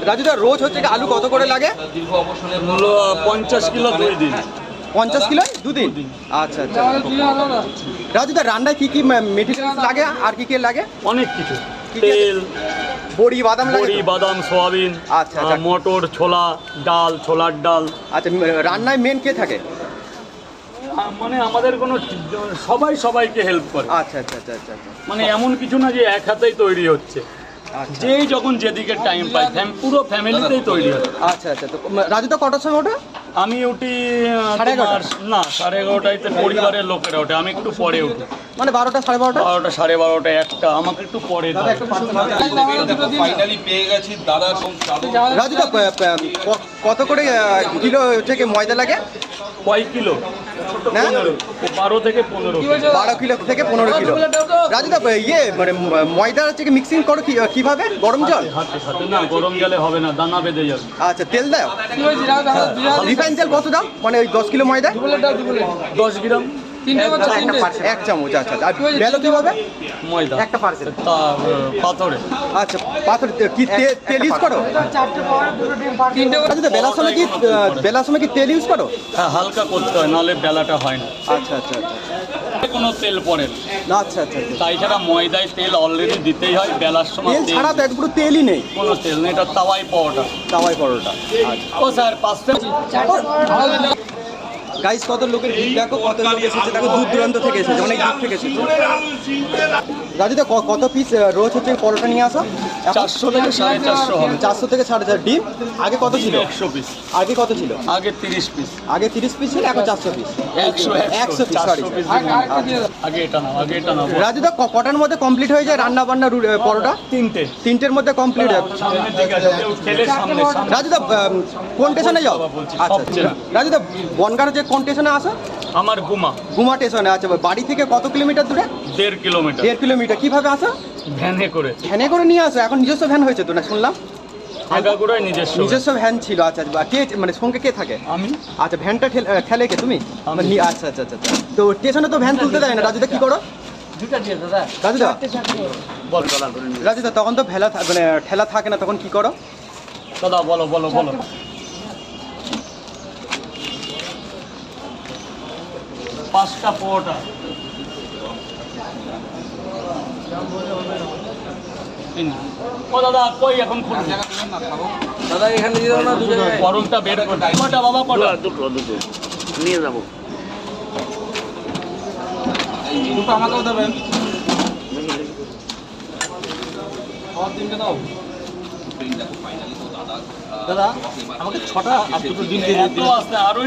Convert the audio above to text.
রাজুদা রোজ হচ্ছে কি আলু কত করে লাগে? মূল্য 50 কিলো 2 দিন। 50 কিলো 2 দিন। আচ্ছা আচ্ছা। রাজুদা রান্নায় কি কি মেটেরিয়াল লাগে আর কি কি লাগে? অনেক কিছু, কি কি? তেল, বড়ি বাদাম লাগে? বড়ি, বাদাম, সোয়াবিন, আচ্ছা, আচ্ছা। মটর, ছোলা, ডাল, ছোলার ডাল। আচ্ছা, রান্নায় মেন কে থাকে? মানে আমাদের কোনো সবাই সবাইকে হেল্প করে। আচ্ছা আচ্ছা আচ্ছা আচ্ছা আচ্ছা। মানে এমন কিছু না যে এক হাতেই তৈরি হচ্ছে, আচ্ছা যেই যখন যেদিকে টাইম পাই পুরো ফ্যামিলিতেই তৈরি হয়। আচ্ছা আচ্ছা। তো রাজুদা কটার সময় ওঠে? আমি উঠি 11:30? না 11:30টাইতে পরিবারের লোকেরা ওঠে, আমি একটু পরে উঠি। মানে 12টা 12:30? 12টা 12:30 1টা, আমাকে একটু পরে দাদা একটু ফাইনালি পেয়ে গেছি দাদা। রাজুদা কত করে কিলো থেকে ময়দা লাগে? কয় কিলো? না 12 থেকে 15 কিলো। 12 কিলো থেকে 15 কিলো। রাজুদা ইয়ে মানে ময়দা হচ্ছে মিক্সিং করো কিভাবে? গরম জল? হাতে হাতে না, গরম জলে হবে না, দানা বেঁধে যাবে। আচ্ছা, তেল দাও? রিফাইন তেল কত দাও? মানে ওই 10 কিলো ময়দা 10 গ্রাম, 1 চামচ। আচ্ছা, আর বেলো কিভাবে? ময়দা একটা পার্সেল। তা পাথরে। আচ্ছা, পাথর কি তেল ইউজ করো? রাজুদা বেলার সময় কি তেল ইউজ করো? হ্যাঁ, হালকা করতে হয়, নাহলে বেলাটা হয় না। আচ্ছা আচ্ছা আচ্ছা। কোনো তেল পড়ে না। আচ্ছা আচ্ছা আচ্ছা। তাই ছাড়া ময়দায় তেল অলরেডি দিতেই হয়, বেলার সময় তেল ছাড়া তো একটু তেলই নেই। কোনো তেল নেই, এটা তাওয়াই পাওয়াটা। তাওয়াই পরোটা। ও স্যার 5টা। গাইস, কত লোকের ভিড় দেখো, কত লোক এসেছে দেখো, দূর দূরান্ত থেকে এসেছে, অনেক দূর থেকে এসেছে। রাজুদা কত পিস রোজ হচ্ছে পরোটা নিয়ে আসো? 400 থেকে 450 হবে। 400 থেকে 450। ডিম আগে কত ছিল? 100 পিস। আগে কত ছিল? আগে 30 পিস। আগে 30 পিস ছিল, এখন 400 পিস। 100 piece, sorry. আগে এটা নাও, আগে এটা নাও। রাজুদা কটার মধ্যে কমপ্লিট হয়ে যায় রান্না বান্না পরোটা? 3টের মধ্যে কমপ্লিট হয়। সামনের দিকে আসো, কেউ ঠেলে সামনে। রাজুদা কোন স্টেশনে যাও? আচ্ছা, রাজুদা বনগাঁ যে কোন স্টেশনে আসো? আমার গুমা গুমা স্টেশনে। আচ্ছা, বাড়ি থেকে কত কিলোমিটার দূরে? 1.5 কিলোমিটার। 1.5 কিলোমিটার। কিভাবে আসো? ভ্যানে করে। ভ্যানে করে নিয়ে আসো? এখন নিজস্ব ভ্যান হয়েছে তো না শুনলাম? আগাগোড়ায় নিজস্ব ভ্যান ছিল। আচ্ছা, কে মানে সঙ্গে কে থাকে? আমি। আচ্ছা, ভ্যানটা ঠেলে কে তুমি? আচ্ছা আচ্ছা আচ্ছা। তো স্টেশনে তো ভ্যান তুলতে দেয় না, রাজুদা কি করো? রাজুদা বল রাজুদা তখন তো মানে ঠেলা থাকে না, তখন কি করো? দাদা বলো বলো বলো। 5টা পরোটা। ও দাদা কই এখন খুলবে? দাদা এখানে দিয়ে দাও না, 2 জায়গায় গরমটা বের করে। কটা বাবা, কটা? দুটো নিয়ে যাবো। দুটো আমাকেও দেবেন। তিনটে দাও। দাদা আমাকে 6টা আর দুটো ডিম দিয়ে দিন। এত আসতে আরো